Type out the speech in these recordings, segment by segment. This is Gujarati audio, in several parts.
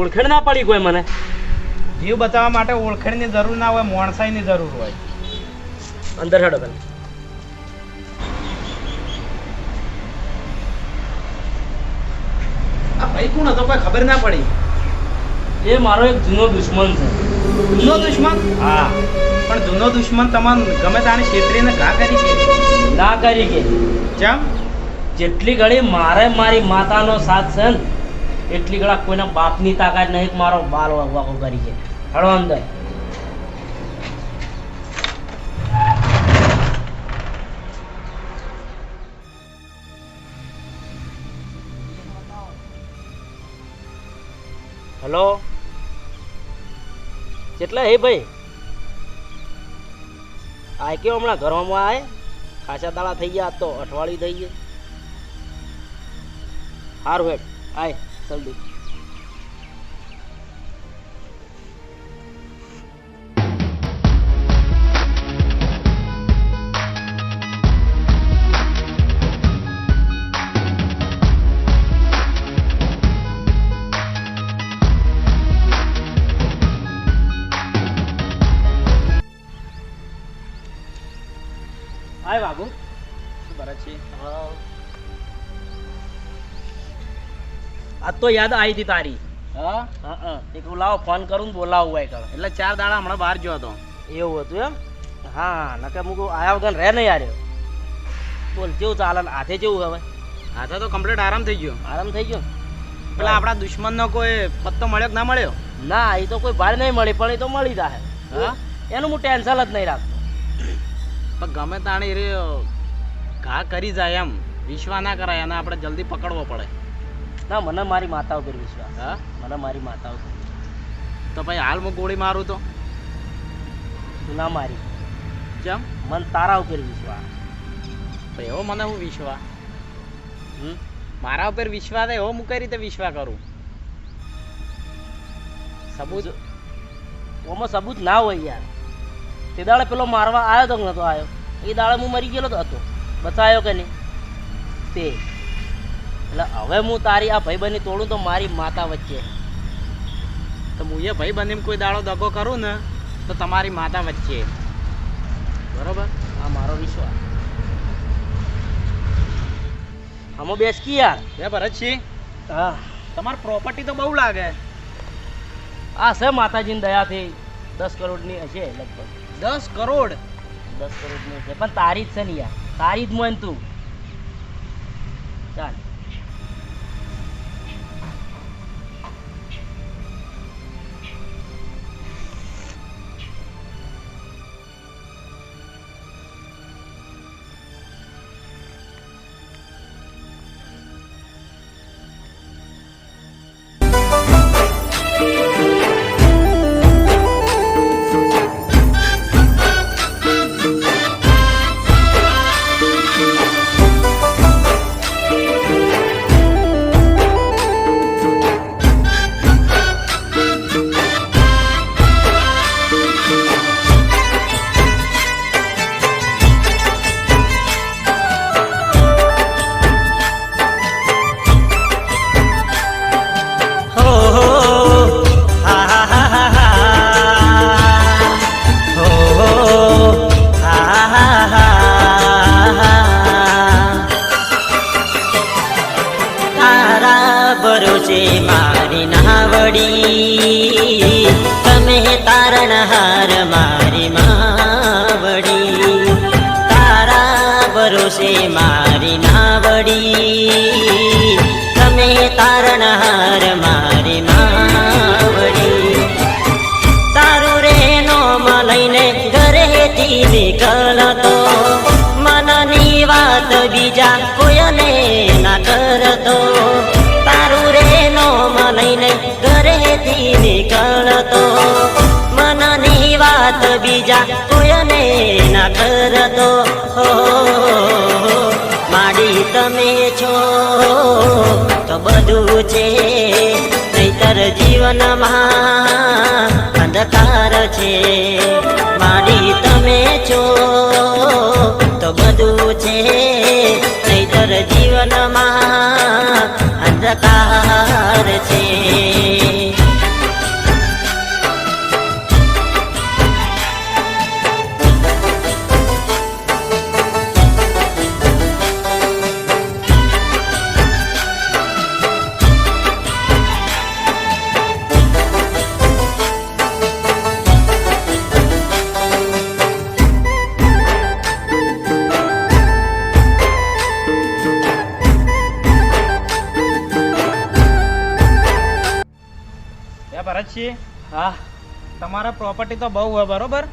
ઓળખણ ના પડી કોઈ મને. જીવ બચાવવા માટે ઓળખણની જરૂર ના હોય, મોણસાઈની જરૂર હોય. અંદર હેડો તમે. આ ભાઈ કોણ હતો કોઈ ખબર ના પડી. એ મારો એક જૂનો દુશ્મન છે. જૂનો દુશ્મન? હા. પણ જૂનો દુશ્મન તમને ગમે તાની છેતરીને ઘા કરી છે? ના કરી કે જેમ જેટલી ઘડી મારે મારી માતાનો સાથ છે ને એટલી ઘડા કોઈના બાપની તાકાત નહીં કે મારો બાલ વાગો કરી છે. હળો અંદર. હલો કેટલા હે ભાઈ? આ કેવો હમણાં ઘરમાં આય ખાસા દાડા થઈ ગયા, તો અઠવાડિયું થઈ ગયું. સારું હેડ આય જલ્દી. આય બાબુ શું કરે છે? આજ તો યાદ આવી હતી તારી. હા એક લાવો ફોન કરું ને બોલાવું હોય કરે. એટલે 4 દાડા હમણાં બહાર ગયો હતો. એવું હતું એમ? હા નકે મૂકું આયા વગર રહે ને યાર. બોલ કેવું ચાલે? હાથે કેવું હવે? હાથે તો કમ્પ્લીટ આરામ થઈ ગયો. આરામ થઈ ગયો? પેલા આપણા દુશ્મનનો કોઈ પત્તો મળ્યો કે ના મળ્યો? ના એ તો કોઈ ભાડ નહીં મળી, પણ એ તો મળી જાય. હા એનું હું ટેન્શન જ નહીં રાખતો. પણ ગમે તાણી રે ઘા કરી જાય એમ વિશ્વાસ ના કરાય, અને આપણે જલ્દી પકડવો પડે. ના મને મારી માતા ઉપર વિશ્વાસ. હા મને મારી માતા ઉપર. તો ભાઈ હાલ હું ગોળી મારું તો તું ના મારી. કેમ? મને તારા ઉપર વિશ્વાસ. ભાઈ એવો મને હું વિશ્વાસ? મારા ઉપર વિશ્વાસ એવો હું કઈ રીતે વિશ્વાસ કરું? સબૂત? ઓમાં સબૂત ના હોય યાર. તે દાડે પેલો મારવા આવ્યો તો નતો આવ્યો? એ દાડે હું મરી ગયેલો હતો, બચાયો કે નહીં તે. એટલે હવે હું તારી આ ભાઈબંધી તોડું તો મારી માતા વચ્ચે. તો હું એ ભાઈ બનીને કોઈ દાડો દગો કરું ને તો તમારી માતા વચ્ચે. બરોબર? આ મારો વિશ્વાસ. આમાં બેસકી યાર. હે ભરતસિંહ, હા તમારી પ્રોપર્ટી તો બહુ લાગે. આ છે માતાજીની દયાથી 10 કરોડની હશે લગભગ. 10 કરોડ? 10 કરોડની હશે, પણ તારી જ છે ને યાર. તારી જ મોન તું. ચાલ મારી નાવડી તમે તારણહાર મારી માવડી. તારા ભરોસે મારી નાવડી તમે તારણહાર મારી માવડી. તારું રે નોમ લઈને ઘરેથી નીકળતો, મનની વાત બીજા કોઈને ના કરતો. તારું રે નોમ લઈને ઘરેથી નીકળતો, મનની વાત બીજા કોઈને ના કરતો. માડી તમે છો તો બધું છે, નહીતર જીવનમાં અંધકાર છે. માડી તમે છો તો બધું છે, નહીતર જીવનમાં અંધકાર છે. ભરતસિંહ, હા તમારા પ્રોપર્ટી તો બહુ હોય બરોબર,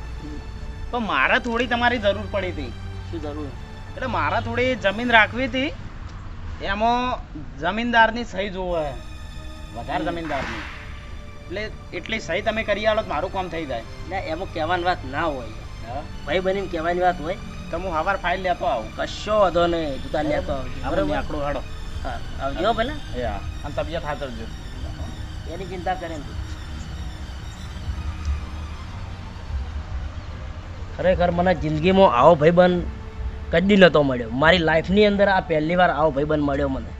તો મારે થોડી તમારી જરૂર પડી હતી. શું જરૂર? એટલે મારે થોડી જમીન રાખવી હતી, એમાં જમીનદારની સહી જોવે, વધારે જમીનદારની. એટલે એટલી સહી તમે કરી આલો તો મારું કામ થઈ જાય. ને એમાં કહેવાની વાત ના હોય, હા, ભાઈ બનીને કહેવાની વાત હોય. તો હું હવાર ફાઇલ લેતો આવું. કશો વાંધો નહીં, તું તાર લેતો આવજે. આપણે બરોબર? આકડું હેડો. હા આવજો પેલા, એ હા, અને તબિયત હાચવજો. એની ચિંતા કરે ને તું. ખરેખર મને જિંદગીમાં આવો ભાઈબંધ કદી નહોતો મળ્યો. મારી લાઈફની અંદર આ પહેલી વાર આવો ભાઈબંધ મળ્યો મને.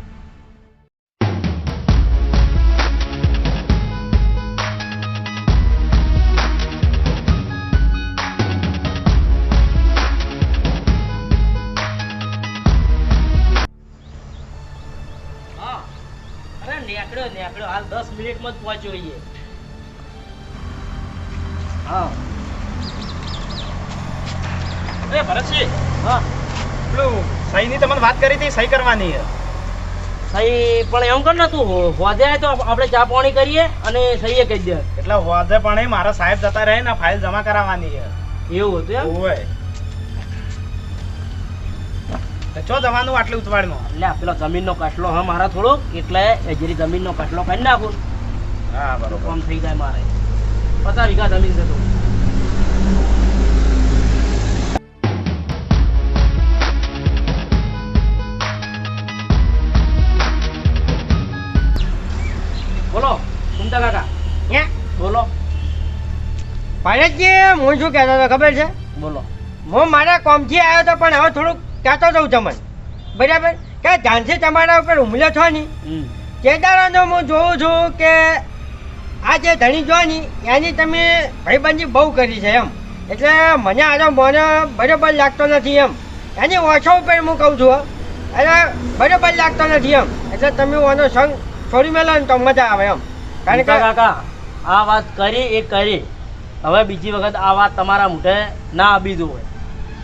હા અરે નેકળ્યો હાલ 10 મિનિટમાં જ પહોંચ્યો છીએ. હા એ ભરતસિંહ, હા પેલું સહીની તમને વાત કરી હતી, સહી કરવાની છે. સહી પણ એમ કર ને તું હોદે આય તો આપણે ચા પાણી કરીએ અને સહીએ કહી દે. એટલે હોદે પણ એ મારા સાહેબ જતા રહે ને ફાઇલ જમા કરાવવાની છે. એવું હતું એમ? ઓય તો ચો જવાનું આટલી ઉતવાળમાં? એટલે આ પેલો જમીનનો કટલો હા મારા થોડોક, એટલે એ જેરી જમીનનો કટલો કરી નાખું. હા તો બરોબર. કામ થઈ જાય મારે. 50 વીઘા જમીન છે તો. બોલો સુમતા કાકા, બોલો ભરતજી, હું શું કહેતો હતો ખબર છે? બોલો. હું મારા કોમથી આવ્યો હતો, પણ હવે થોડુંક કહેતો જઉં તમને, બરાબર? કે જાનથી તમારા ઉપર હુમલો છો ને, હમ તે દાડાનો હું જોઉં છું કે આ જે ધણી જો ને એની તમે ભાઈબંધી બહુ કરી છે એમ. એટલે મને આનો મને બરાબર લાગતો નથી એમ. એની ઓછો ઉપર હું કહું છું, એટલે બરાબર લાગતો નથી એમ. એટલે તમે ઓનો સંગ છોડી મેલો ને તો મજા આવે એમ. કારણ સુમતા કે કાકા આ વાત કરી એ કરી, હવે બીજી વખત આ વાત તમારા મોઢે ના આવી હોય.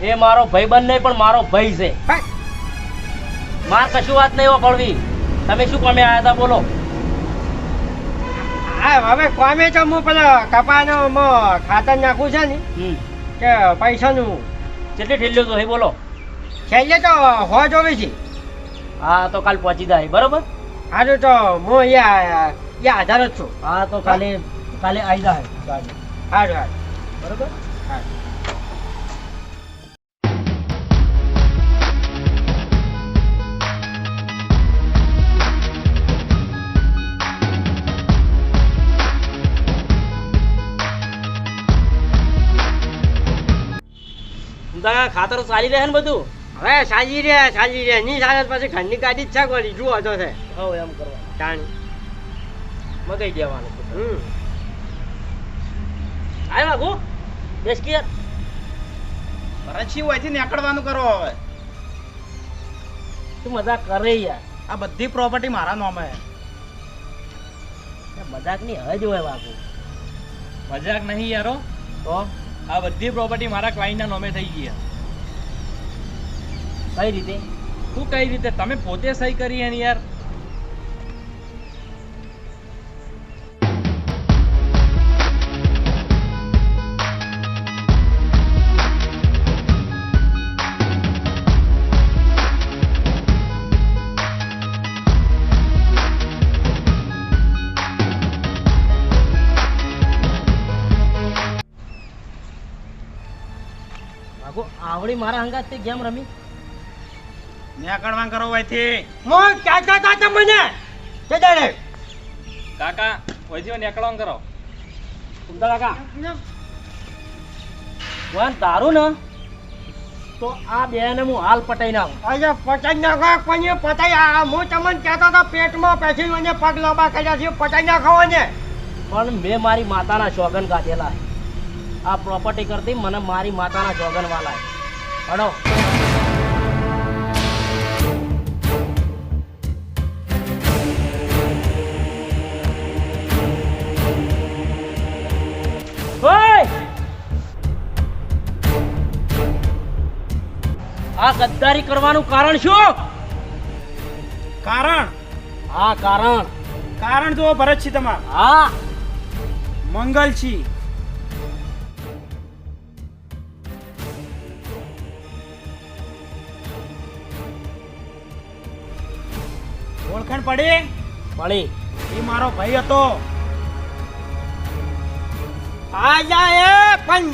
એ મારો ભાઈબંધ નહીં પણ મારો ભાઈ છે. માર કશું વાત નહીં પડવી. તમે શું કામે આવ્યા હતા બોલો? હા હવે કોમે તો હું પેલા કપાનો ખાતર નાખું છે ને કે પૈસાનું કેટલી ઠેલ્યો તો એ બોલો? છેલ્લે તો હો જોવે છે. હા તો કાલ પહોંચી જાય બરોબર? સારું તો હું અહીંયા હાજર જ છું. હા તો કાલે આવી જાય ગાડી. સારું સારું બરોબર? હા. ખાતર ચાલી રહે ને બધું? હવે સાજી રે ની સાલે પછી ઘરની ગાડી જ છે કોઈ શું હતો છે હવે એમ કરવા તાણી. મગાઈ દેવાનું. હમ આય વાગુ બેસ કે યાર. ભરતસિંહ અહીંથી નીકળવાનું કરો હવે. તું મજાક કરે યાર. આ બધી પ્રોપર્ટી મારા નામે છે. મજાક ની હજ હોય વાગુ. મજાક નહીં યારો, તો આ બધી પ્રોપર્ટી મારા ક્લાયન્ટના નામે થઈ ગઈ છે. કઈ રીતે? શું કઈ રીતે? તમે પોતે સહી કરી છે ને યાર. વાગુ આવડી મારા હંગાત તે ગેમ રમી. નીકળવાનું કરો અહીંથી. હું કહેતો હતો તમને તે દાડે. કાકા અહીંથી નીકળવાનું કરો. સુમતા કાકા વન તારું ને તો આ બેને હું હાલ પટાઈ નાખું. આજે પટાઈ નાખો કોઈને પતાઈ હું તમને કહેતો હતો પેટમાં પછી મને પગ લાંબા કર્યા છે પટાઈ નાખો ને. પણ મેં મારી માતાના શોગન કાઢેલા છે. આ પ્રોપર્ટી કરતી મને મારી માતાના શોગન વાલા હડો. આ ગદ્દારી કરવાનું કારણ શું? કારણ હા કારણ કારણ જુઓ ભરતસિંહ તમારે. હા મંગલછી. ઓળખાણ પડી? મળી એ મારો ભાઈ હતો. આ જાય પણ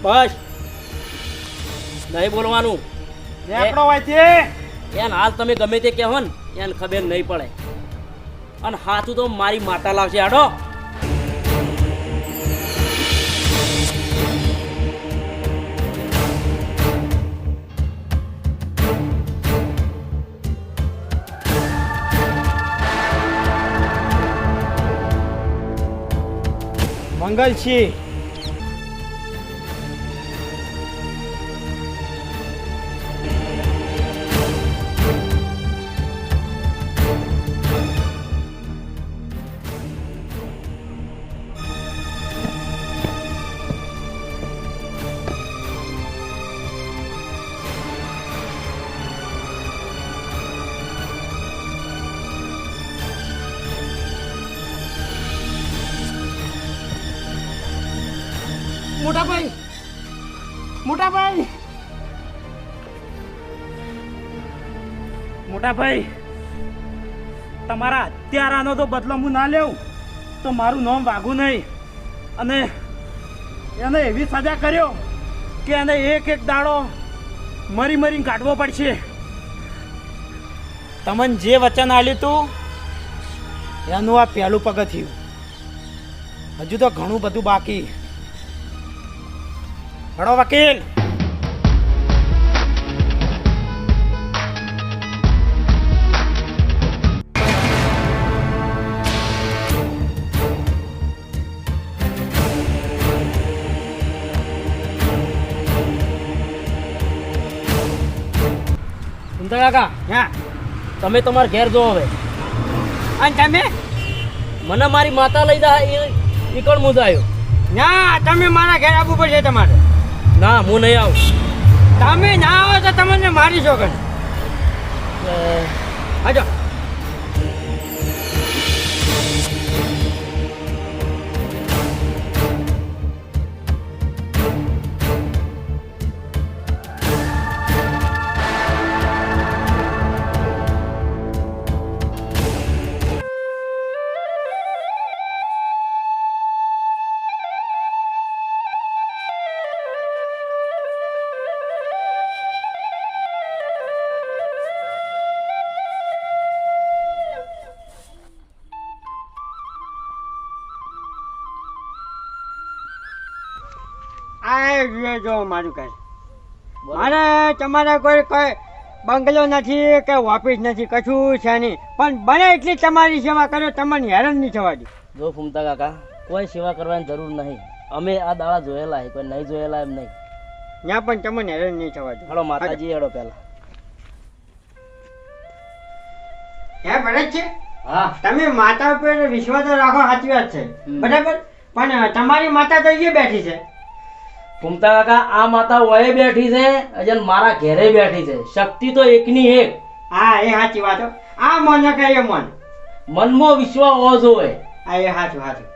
બસ નહીં બોલવાનું. નેકળો હોય છે. એને હાલ તમે ગમે તે કહેવો ને એને ખબર નહીં પડે. અને હાથું તો મારી માતા લાવશે. હાડો મંગલછી. મોટાભાઈ, મોટાભાઈ, મોટાભાઈ, તમારા હત્યારાનો તો બદલો હું ના લેવું તો મારું નામ વાગું નહીં. અને એને એવી સજા કર્યો કે એને એક એક દાડો મરી મરીને કાઢવો પડશે. તમને જે વચન આલ્યું તું એનું આ પહેલું પગથિયું. હજુ તો ઘણું બધું બાકી. હડો વકીલ. સુંદર કાકા, હા તમે તમારા ઘેર જો હવે. અને તમે મને મારી માતા લઈ જા એ નીકળ મુદ આવ્યો. ના તમે મારા ઘેર આવવું પડશે તમારે. ના હું નહીં આવું. તમે ના આવો તો તમને મારી છો કર. હજો આ જો મારું ઘર. મારે તમારે કોઈ બંગલો નથી કે ઓફિસ નથી, કશું છે નહીં. પણ બને એટલી તમારી સેવા કરો, તમને હેરાન નહીં થવા દે. જો ફૂમતા કાકા, કોઈ સેવા કરવાની જરૂર નહીં. અમે આ દાડા જોયેલા છે, કોઈ નહીં જોયેલા એમ નહીં. ત્યાં પણ તમને હેરાન નહીં થવા દે. હડો માતાજી હેડો પહેલા. હે ભરત છે? હા તમે માતા ઉપર વિશ્વાસ તો રાખો, સાચી વાત છે, બરાબર. પણ તમારી માતા તો અહીંયા બેઠી છે. ફૂમતા કાકા, આ માતા વયે બેઠી છે અને મારા ઘેરે બેઠી છે. શક્તિ તો એકની એક. હા એ સાચી વાત હો. આ મન કે એ મન મનમાં વિશ્વાસ હોવો જોઈએ. આ એ સાચું સાચું.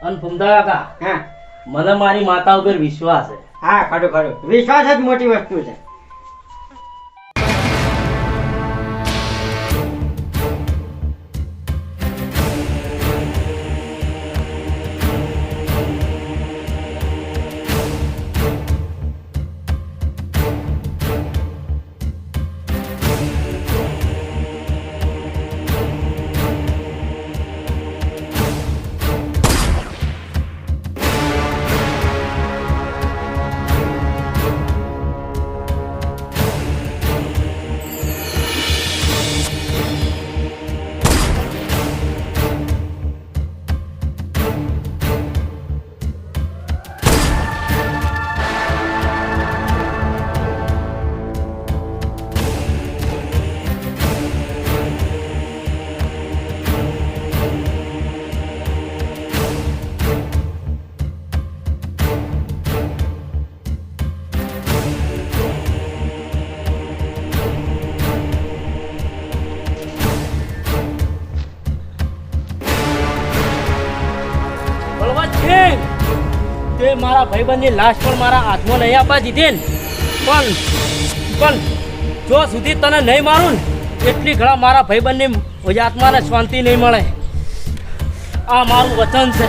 અને ફૂમતા કાકા, હા મને મારી માતા ઉપર વિશ્વાસ છે. હા ખરું ખરું. વિશ્વાસ જ મોટી વસ્તુ છે. મારા ભાઈબંધની લાશ પણ મારા હાથમાં નહીં આપવા દીધી ને પણ જો સુધી તને નહીં મારું ને એટલી ઘણા મારા ભાઈબંધની આત્માને શાંતિ નહીં મળે. આ મારું વચન છે.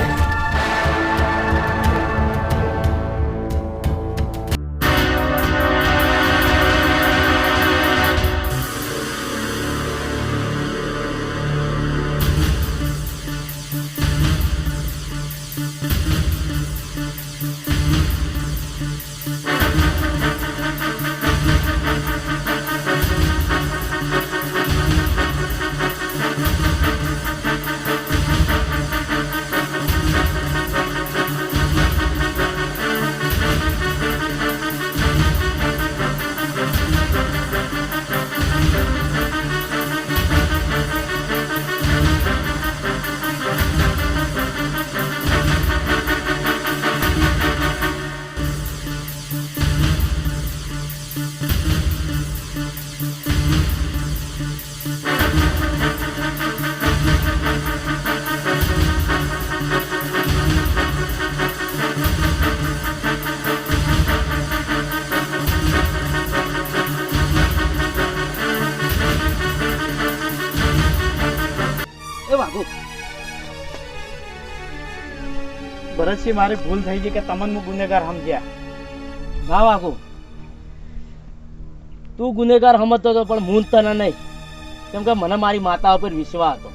ભરતસિંહ, મારી ભૂલ થઈ ગઈ કે તમને હું ગુનેગાર સમજ્યા. ના વાગુ, તું ગુનેગાર સમજતો હતો પણ હું તને નહીં, કેમ કે મને મારી માતા ઉપર વિશ્વાસ હતો.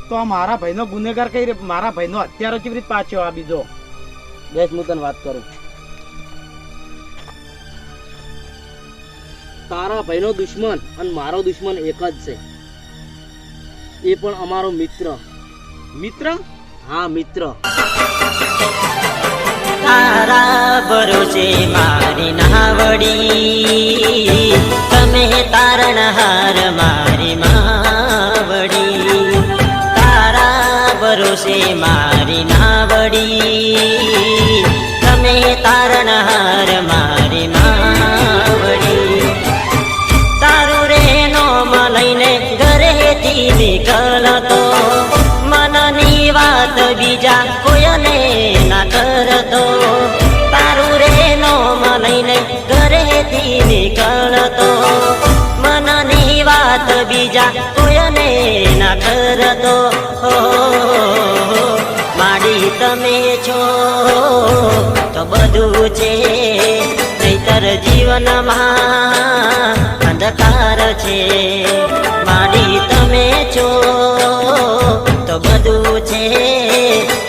તો આ મારા ભાઈનો ગુનેગાર કઈ રીતે, મારા ભાઈનો અત્યારે કેવી રીતે પાછો આ બીજો? બેસ હું તને વાત કરું. તારા ભાઈનો દુશ્મન અને મારો દુશ્મન એક જ છે, એ પણ અમારો મિત્ર. મિત્ર? હા મિત્ર. તારા ભરોસે મારી નાવડી, તમે તારણહાર મારી માવડી. તારા ભરોસે મારી નાવડી, તમે તારણહાર મારી માવડી. તારું રે નોમ લઈને ઘરેથી નીકળતો, મનની વાત બીજા કોઈને ના કરતો. તારું રે નોમ લઈને ઘરેથી નીકળતો, મનની વાત બીજા કોઈને ના કરતો. માડી તમે છો તો બધું છે, નહીતર જીવનમાં અંધકાર છે. માડી તમે છો તો બધું છે,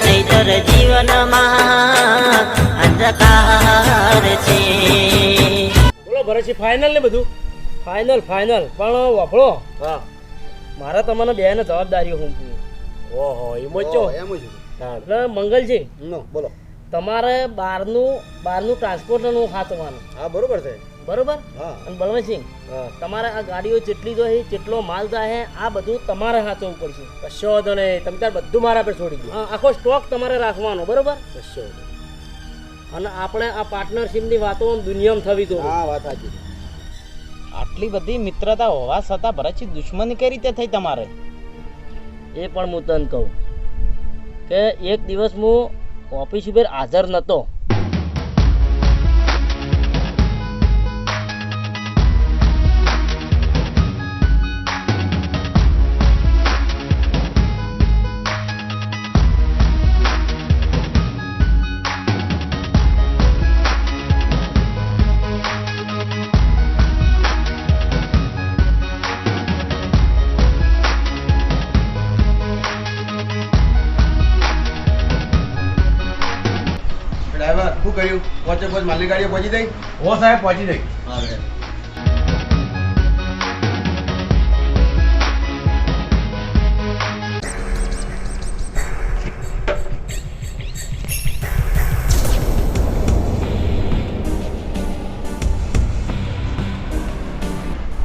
નહીતર જીવનમાં અંધકાર છે. બોલો ભરતસિંહ, ફાઇનલ ને બધું? ફાઇનલ પણ વાપરો. હા. મારા તમને બેને જવાબદારીઓ હું ઓહો, એમ જ છો? એમ જ. એટલે મંગલજી, બોલો. તમારે બહારનું ટ્રાન્સપોર્ટનું સાચવવાનું. હા, બરોબર છે. બરોબર. હા. અને બળવંતસિંહ, તમારે આ ગાડીઓ જેટલી જોઈએ જેટલો માલ જાય આ બધું તમારે સાચવવું પડશે. કશો વાંધો નહીં, તમે તાર બધું મારા પર છોડી દો. હા, આખો સ્ટોક તમારે રાખવાનો. બરોબર. કશો વાંધો નહીં. અને આપણે આ પાર્ટનરશિપની વાતો દુનિયામાં થવી જોઈએ. હા, વાત સાચી. આટલી બધી મિત્રતા હોવા છતાં ભરતસિંહ દુશ્મની કઈ રીતે થઈ તમારે? એ પણ હું તને કહું કે એક દિવસ હું ઓફિસ ઉપર હાજર નહોતો. ડ્રાઈવર શું કર્યું? પહોંચે માલની ગાડીઓ પહોંચી ગઈ? હો સાહેબ, પહોંચી જઈ. હા રે.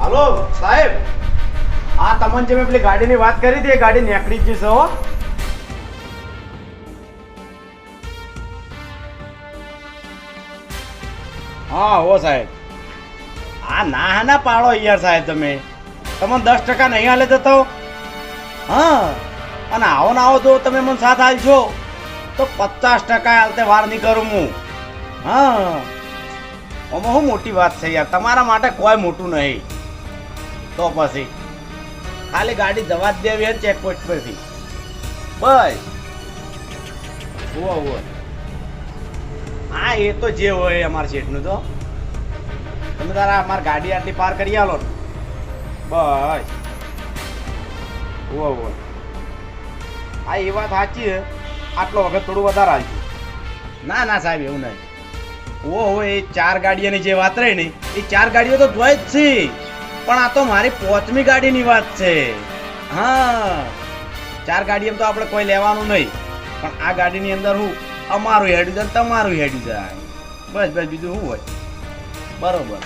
હાલો સાહેબ, આ તમને જે મેં પેલી ગાડીની વાત કરી હતી એ ગાડી નીકળી જ જશે. હો. હા હો સાહેબ. આ ના પાડો યાર સાહેબ, તમને 10% નહીં હાલે જતો. હા, અને આવો ને આવો જો તમે મને સાથ હાલશો તો 50% હાલતે વાર નહીં કરું હું. હા આમાં શું મોટી વાત છે યાર, તમારા માટે કોઈ મોટું નહીં. તો પછી ખાલી ગાડી જવા જ દેવી હે ચેકપોસ્ટ પરથી બસ. હા એ તો જે હોય અમારા શેઠનું. તો તમે તારા અમારી ગાડી આટલી પાર કરી આલો ને બસ. હા એ વાત સાચી છે, આટલો વખત થોડું વધારે હાલશું. ના ના સાહેબ એવું નહીં. એ 4 ગાડીઓની જે વાત રહી ને એ 4 ગાડીઓ તો જોઈ જ છે, પણ આ તો મારી 5મી ગાડીની વાત છે. હા 4 ગાડી એમ તો આપણે કોઈ લેવાનું નહીં, પણ આ ગાડીની અંદર હું અમારું હેડ્યું જાય તમારું હેડ્યું જાય બસ બસ, બીજું શું હોય. બરોબર.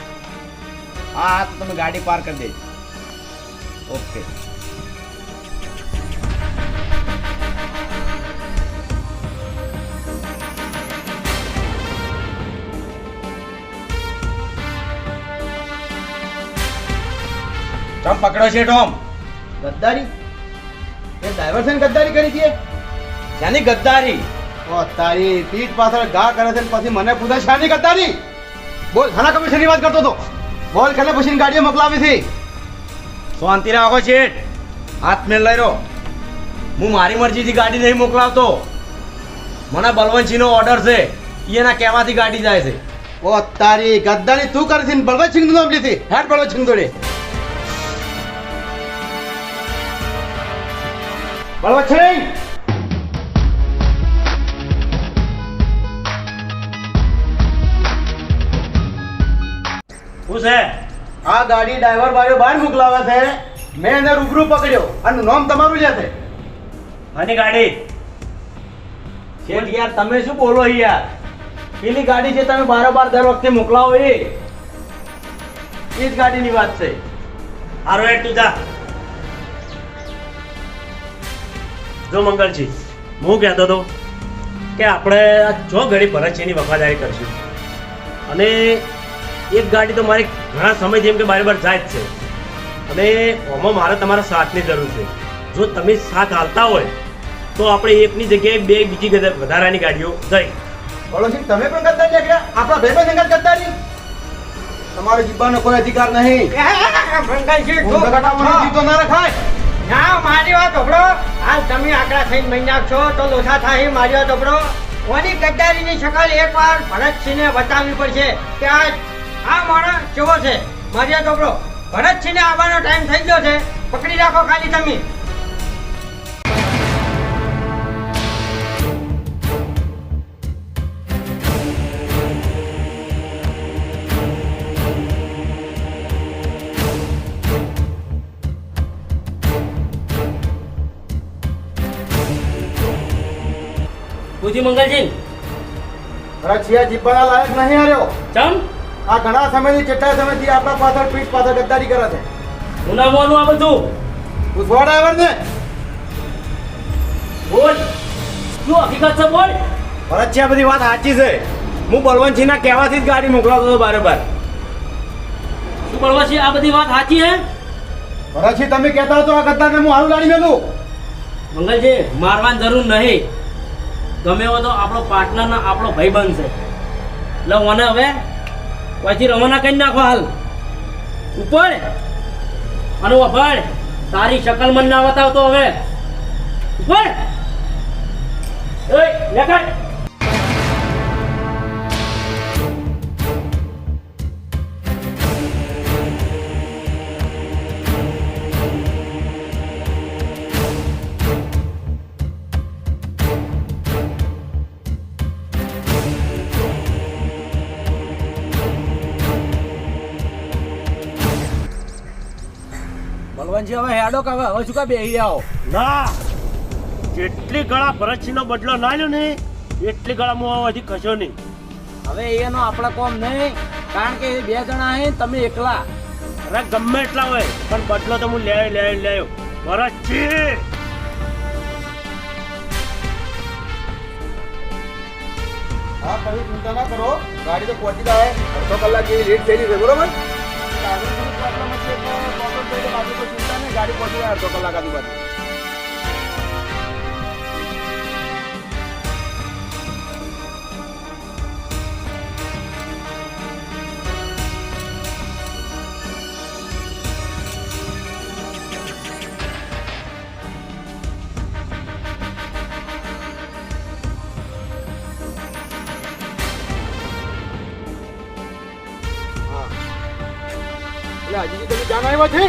હા તો તમે ગાડી પાર કરી દેજો. ઓકે. ચમ પકડો છે ટોમ? ગદ્દારી? એ ડ્રાઈવર છે ને ગદ્દારી કરી છે? શાની ગદ્દારી? ઓ તારી પીઠ પાછળ ઘા કરે છે ને પછી મને પૂછે શાની ગદ્દારી? બોલ, ખાના કમિશનની વાત કરતો હતો. બોલ, ખાને પછી ગાડીઓ મોકલાવી છે. શાંતિ રાખો શેઠ, હાથ મેલ લઈ રહ્યો. હું મારી મરજીથી ગાડી નહીં મોકલાવતો. મને બલવંતસિંહનો ઓર્ડર છે, એના કહેવાથી ગાડી જાય છે. ઓ તારી ગદ્દારી તું કરી છે ને બળવંતસિંહનું નામ લીધી. હેડ બળવંતસિંહ જોડે. બળવંતસિંહ! શું છે? આ ગાડી ડ્રાઈવર બાયો બહાર મોકલાવે છે. મેં એને રૂબરૂ પકડ્યો અને નામ તમારું લે છે. આની ગાડી શેઠ યાર તમે શું બોલો યાર? પેલી ગાડી જે તમે બારોબાર દર વખતે મોકલાવો એ જ ગાડીની વાત છે. હારો હેડ તું જા. જો મંગલજી, હું કહેતો હતો કે આપણે આ જો ઘડી ભરતસિંહની વફાદારી કરશું, અને એક ગાડી તો મારી ઘણા સમયથી એમ કે બારે બાર જાય જ છે, અને આમાં મારે તમારા સાથની જરૂર છે. જો તમે સાથ હાલતા હોય તો આપણે એકની જગ્યાએ 2 બીજી વધારાની ગાડીઓ જઈ. બળવંતસિંહ તમે પણ ગદ્દારી નીકળ્યા? આપણા ભાઈબંધ સંગાત ગદ્દારી? તમારો જીવવાનો કોઈ અધિકાર નહીં. મંગલજી હું બગાડવાનો જીવ તો ના રખાય. ના, મારી વાત સાંભળો. હાલ તમે આકડા થઈને મહિના છો તો લોસા થાય. મારી વાત સાંભળો. ઓની ગદ્દારીની શકલ એકવાર ભરતસિંહને બતાવવી પડશે કે આ માણસ કેવો છે. મારી વાત સાંભળો. ભરતસિંહને આવવાનો ટાઈમ થઈ ગયો છે. પકડી રાખો ખાલી તમે. પૂછી મંગલજી. રક્ષિયા જીવવાના લાયક નહીં હાર્યો. ચમ આ ઘણા સમયથી કેટલા સમયથી આપણા પાછળ પીઠ પાછળ ગદ્દારી કરે છે. હું ના બોલું આ બધું. પૂછવા ડ્રાઈવર ને. બોલ, શું હકીકત છે? બોલ. ભરતસિંહ બધી વાત સાચી છે. હું બલવંતસિંહના કહેવાથી જ ગાડી મોકલાવતો હતો બારોબાર. શું બળવા છે? આ બધી વાત સાચી હે? ભરતસિંહ તમે કહેતા હતો આ ગદ્દારને હું હારું લાડી મેલું. મંગલજી, મારવાની જરૂર નહીં. ગમે એવો તો આપણો પાર્ટનર ના આપણો ભાઈબંધ છે, એટલે મને હવે પછી રવાના કરી નાખો હાલ ઉપર. અને વભાડ, તારી શકલ મન ના બતાવતો હવે ઉપર. લેખાડ. બલવંતસિંહ હવે હેડો કે હવે શું કા બેહી આવો? ના, જેટલી ગળા ભરતસિંહનો બદલો ના લ્યો ને એટલી ગળા હું હજી કશો નહીં. હવે એનો આપણા કોમ નહીં, કારણ કે એ 2 જણા હે, તમે એકલા. અરે ગમે એટલા હોય પણ બદલો તો હું લેયો. ભરતસિંહ, હા તમે ચિંતા ના કરો. ગાડી તો પહોંચી જાય. અડધો કલાક જેવી લેટ થયેલી છે. બરોબર? ચિંતા નહીં, ગાડી પહોંચી જાય અડધો કલાક આજુબાજુ. એટલે હજી તમે જાણ આવ્યા છે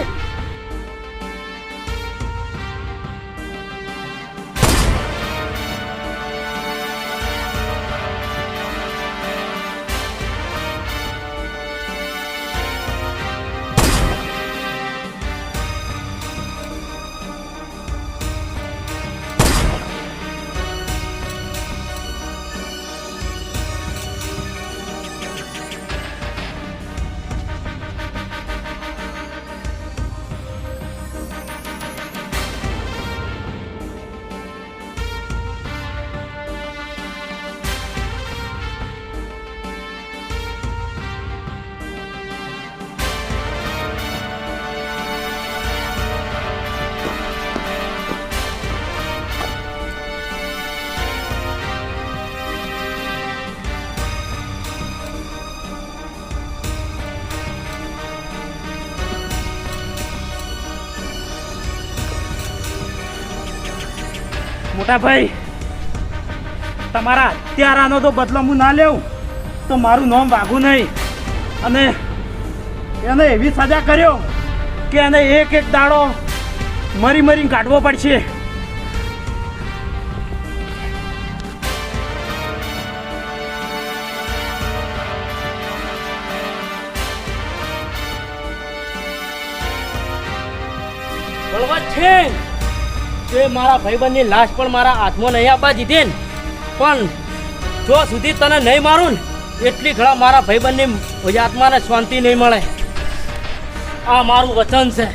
મોટા ભાઈ, તમારા હત્યારાનો તો બદલો હું ના લેવું તો મારું નામ વાઘું નહીં. અને એને એવી સજા કર્યો કે એને એક એક દાડો મરી મરીને કાઢવો પડશે. બળવંત છે તે મારા ભાઈબંધની લાશ પણ મારા હાથમાં નહીં આપવા દીધી ને, પણ જો સુધી તને નહીં મારું ને એટલી ઘણા મારા ભાઈબંધની આત્માને શાંતિ નહીં મળે. આ મારું વચન છે.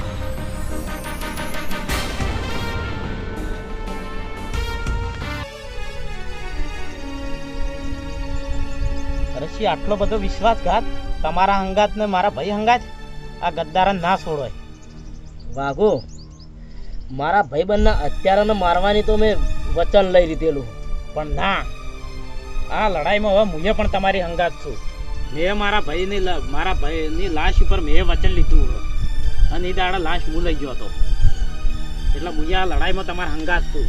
રશી, આટલો બધો વિશ્વાસઘાત તમારા હંગાત ને મારા ભાઈ હંગાત આ ગદ્દારા ના છોડવાય. વાઘો, મારા ભાઈબંધના અત્યારને મારવાની તો મેં વચન લઈ લીધેલું, પણ ના, આ લડાઈમાં હવે મુએ પણ તમારી હંગાત છું. મેં મારા ભાઈની લાશ ઉપર મેં વચન લીધું અને એ દાડા લાશ હું લઈ ગયો હતો, એટલે મુએ આ લડાઈમાં તમારા હંગાત છું.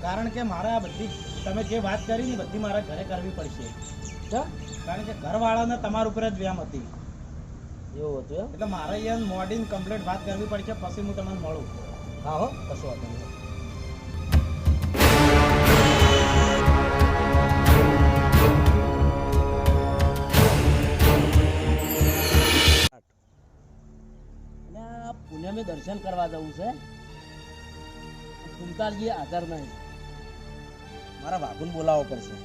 કારણ કે મારે આ બધી તમે જે વાત કરી ને બધી મારા ઘરે કરવી પડશે. કારણ કે ઘરવાળાને તમારા ઉપર જ વ્યામ હતી એવું હતું એમ? એટલે મારે અહીંયા મોડીને કમ્પ્લીટ વાત કરવી પડશે, પછી હું તમને મળું. હા હો, કશો વાંધો નહીં. પુણ્યમે દર્શન કરવા જવું છે. કુંતાલજી હાજર નહીં, મારા વાઘુને બોલાવવો પડશે.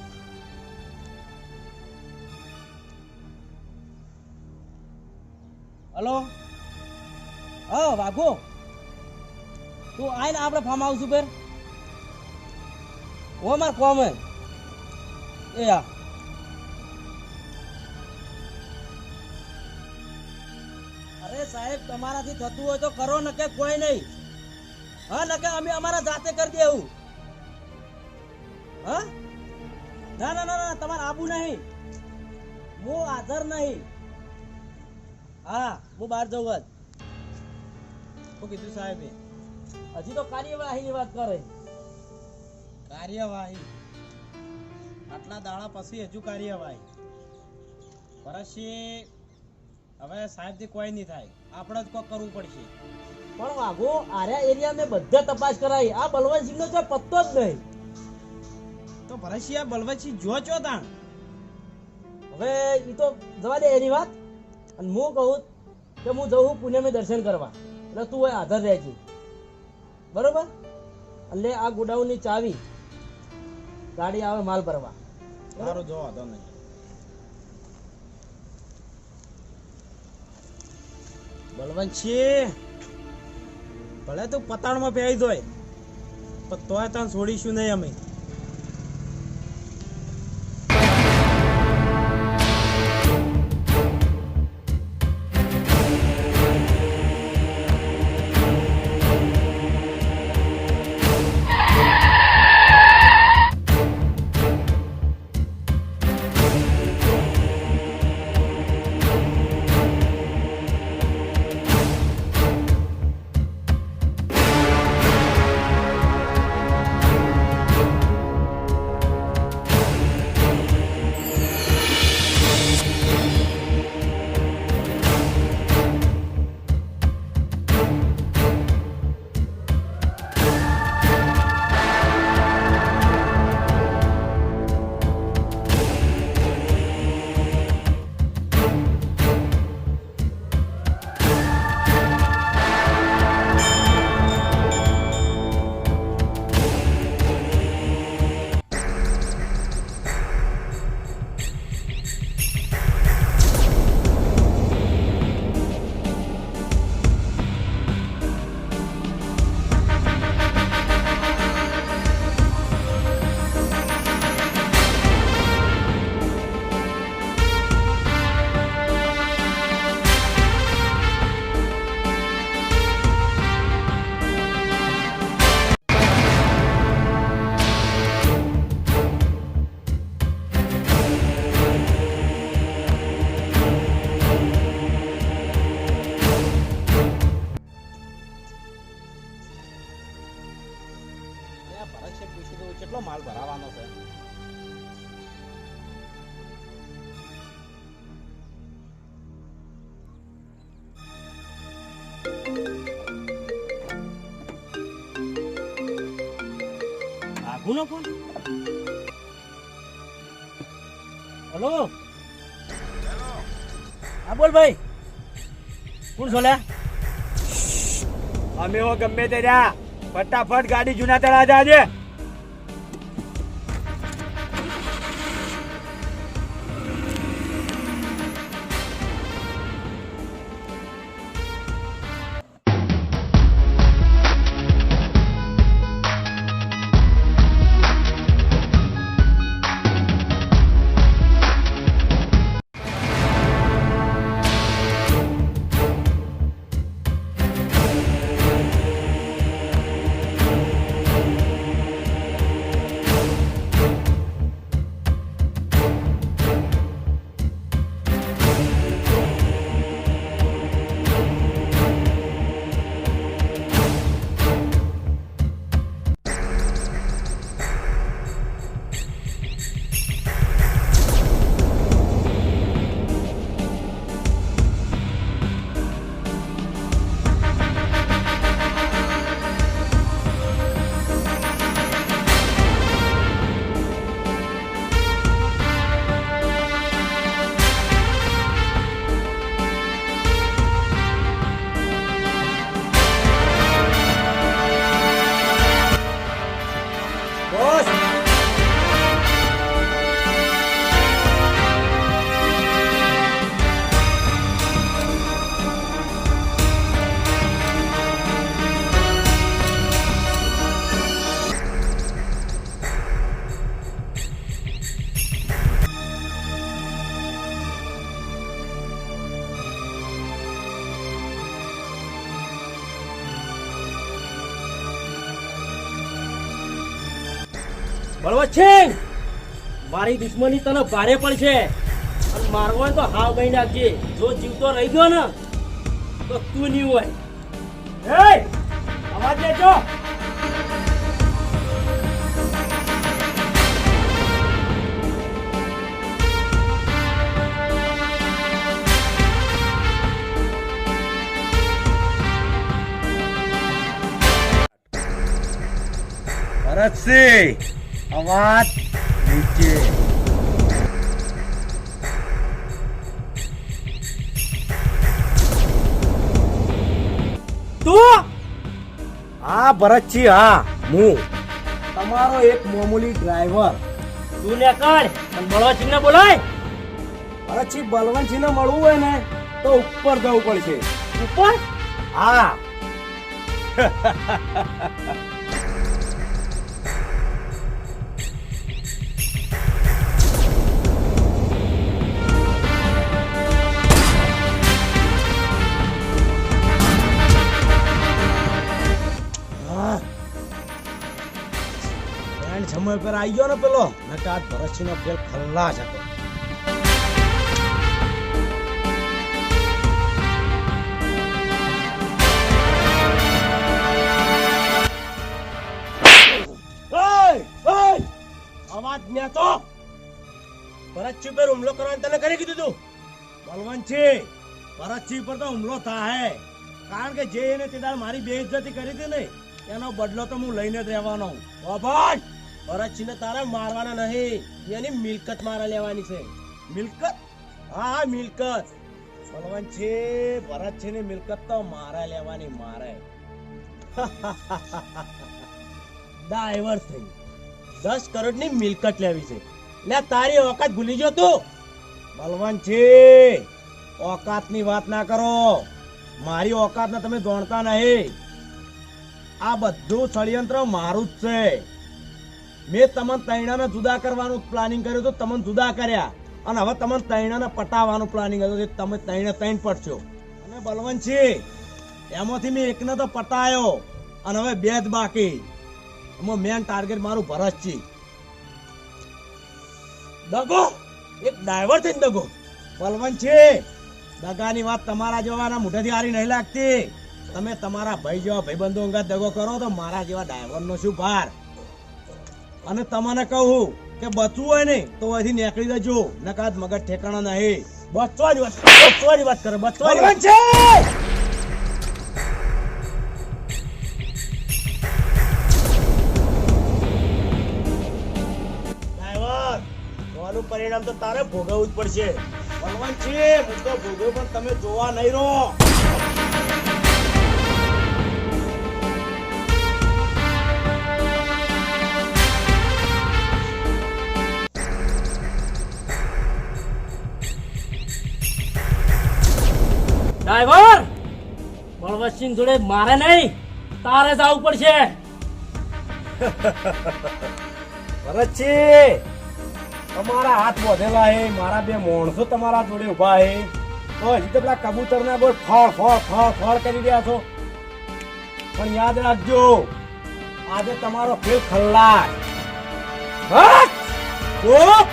હલો, હા વાઘો, તું આય ને આપણે ફાર્મ હાઉસ ઉપર. ઓ માર કોમ હે એ આ અરે સાહેબ, તમારાથી થતું હોય તો કરો, ન કે કોઈ નહીં. હા, ન કે અમે અમારા જાતે કરી દેવું. હા, ના ના ના, તમારે આબુ નહીં, હું હાજર નહીં. હા, હું બહાર જઉં જ. શું કીધું સાહેબે? હજી તો કાર્યવાહીની વાત કરે. કાર્યવાહી આટલા દાડા પછી હજુ કાર્યવાહી? પરસી હવે સાહેબથી કોઈ નહીં થાય, આપણે જ કોક કરવું પડશે. પણ વાઘો, આર્યા એરિયા મેં બધે તપાસ કરાવી, આ બલવંતસિંહ નો તો પત્તો જ નહીં. તો ભરતસિંહ આ બલવંતસિંહ જો ચો તાણ. હવે એ તો જવા દે એની વાત. અને હું કહું કે હું જઉં પુણ્યમે દર્શન કરવા, એટલે તું હોય હાજર રહેજે, બરોબર? એટલે આ ગોડાઉનની ચાવી, ગાડી આવે માલ ભરવા. સારું, જો વાંધો નહીં. બલવંતસિંહ, ભલે તું પતાણમાં પહેરી દોય, પણ તોય તને છોડીશું નહીં અમે. કેટલો માલ ભરાવાનો છે? આઘુનો ફોન. હેલો હા બોલ ભાઈ, કોણ છો લ્યા? અમે હો ગમે તે રહ્યા, ફટાફટ ગાડી જૂના તળા જાજે. બળવત છે, મારી દુશ્મની તને ભારે પડશે અને મારવો હોય તો હાવ ગઈ નાખજે. જો જીવતો રહી ગયો ને તો તું નહીં હોય. એ અવાજ દેજો. ભરતસિંહ, અવાજ નીચે. તું? હા ભરતજી, હા હું તમારો એક મામૂલી ડ્રાઈવર. તું ને કર અને બળવતસિંહને બોલાય. ભરતજી, બલવંતજીને મળવું હોય ને તો ઉપર જવું પડશે. ઉપર? હા. સમય પર આવી ગયો ને પેલો નકા આજ ભરતસિંહનો ખેલ ખલ્લાસ હતો. અવાજ ન્યા તો ભરતસિંહ પર હુમલો કરવાનું તને કરી કીધું તું? બલવંતસિંહ, ભરતસિંહ પર તો હુમલો થાય, કારણ કે જે એને તે દાડ મારી બેઇજ્જતી કરી હતી ને એનો બદલો તો હું લઈને જ રહેવાનો. બાબા, ભરતસિંહને તારે મારવાના નહીં, એની મિલકત મારે લેવાની છે. મિલકત? હા મિલકત. બલવંતસિંહ, ભરતસિંહની મિલકત તો મારે લેવાની, મારે. ડાયવર્સ થઈ 10 કરોડની મિલકત લેવી છે. લે તારી ઓકાત ભૂલી ગયો તું? બલવંતસિંહ, ઓકાતની વાત ના કરો. મારી ઓકાતને તમે જાણતા નહીં. આ બધું ષડયંત્ર મારું જ છે. મેં તમને તૈણાને જુદા કરવાનું પ્લાનિંગ કર્યું હતું, તમને જુદા કર્યા, અને હવે તમને તૈણાને પટાવવાનું પ્લાનિંગ હતું, તમે તૈણે તૈણ પડશો. અને બલવંતસિંહ, એમાંથી મેં એકને તો પટાયો, અને હવે 2 જ બાકી. એમાં મેન ટાર્ગેટ મારું ભરતસિંહ. દગો, એક ડાયવર થઈને દગો. બલવંતસિંહ, દગાની વાત તમારા જેવાના મોઢેથી હારી નહીં લાગતી. તમે તમારા ભાઈ જેવા ભાઈબંધો અંગત દગો કરો તો મારા જેવા ડાયવરનો શું ભાર. અને તમને કહું કે બચવું હોય ને તો અહીંથી નીકળી જજો, નકાદ મગજ ઠેકાણા નહીં. બચવાની વાત કરે, બચવાની વાત. પરિણામ તો તારે ભોગવવું જ પડશે. બલવંતસિંહ, હું તો ભોગવ્યું પણ તમે જોવા નહીં રહો. ડ્રાઈવર, બળવંતસિંહ જોડે મારે નહીં, તારે જવું પડશે. ભરતસિંહ, તમારા હાથ બોધેલા હે, મારા 2 માણસો તમારા જોડે ઉભા હે, તો હજી તો પેલા કબૂતર ના બોલ ફળ ફળ ફળ ફળ કરી રહ્યા છો. પણ યાદ રાખજો, આજે તમારો ખેલ ખલ્લાસ. ચૂપ.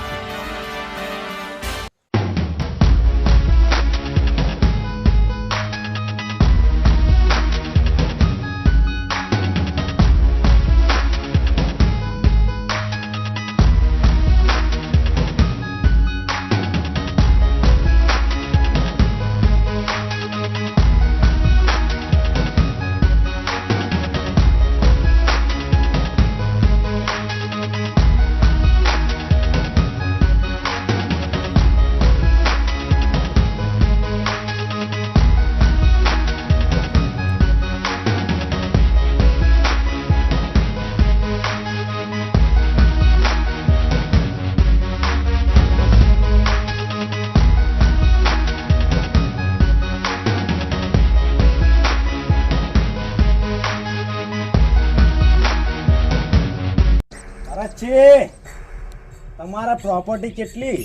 તમારા પ્રોપર્ટી કેટલી?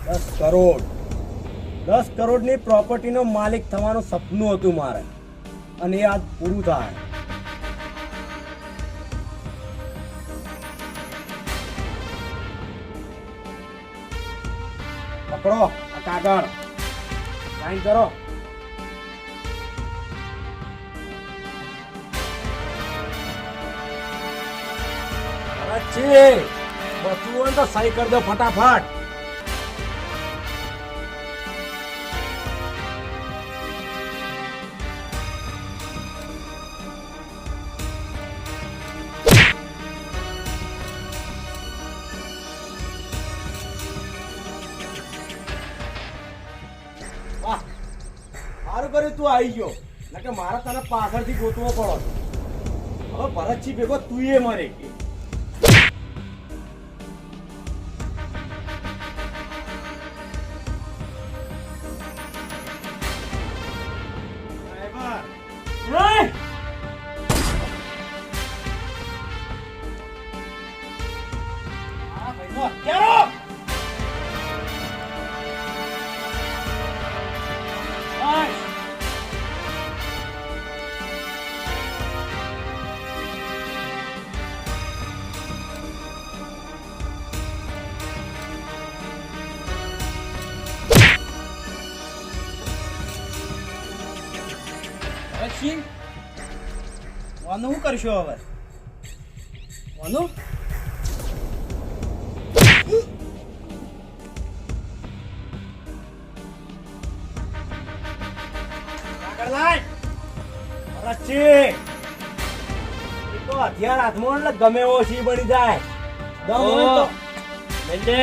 10 કરોડ. 10 કરોડની પ્રોપર્ટીનો માલિક થવાનું સપનું હતું મારે, અને એ આજ પૂરું થાય. પકડો આ કાગળ, સાઈન કરો. બચવું હોય તો સહી કરી દો ફટાફટ. સારું કર્યું તું આવી ગયો, નકે મારે તને પાછળથી ગોતવો પડો. હવે ભરતસિંહ ભેગો તું એ મરે. ભરતસિંહ વાનું શું કરશો હવે વાનું આગળ લાય. ભરતસિંહ, એ તો હથિયાર હાથમાં એટલે ગમે એવો સિંહ બની જાય. દમ હોય તો લઈ લે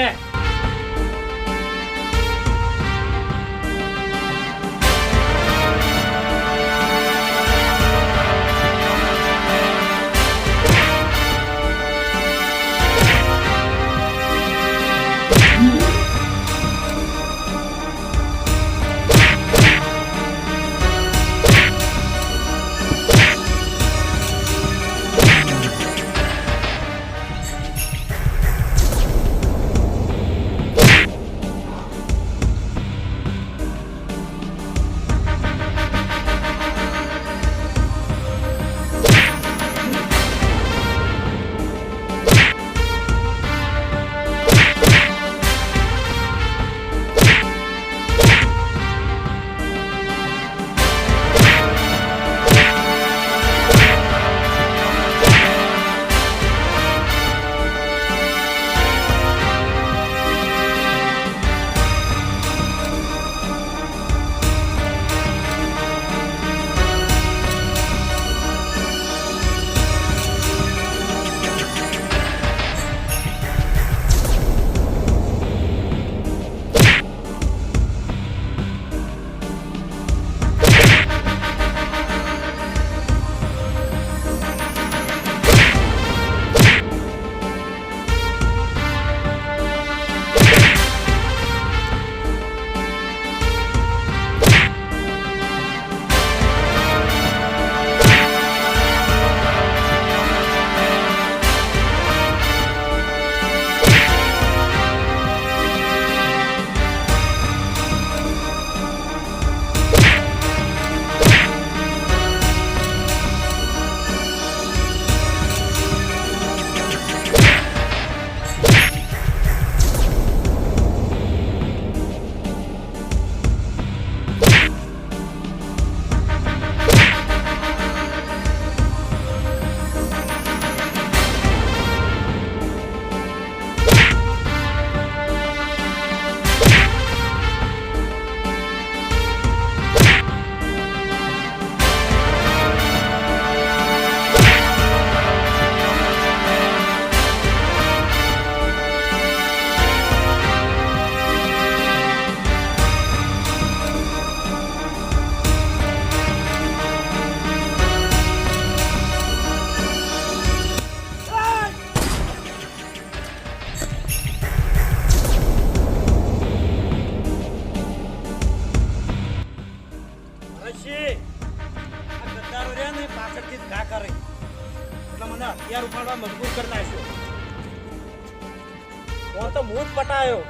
પાછળથી ઘા કરે એટલે મને હથિયાર ઉપાડવા મજબૂર કરી નાખ્યો તો હું જ પટાયો.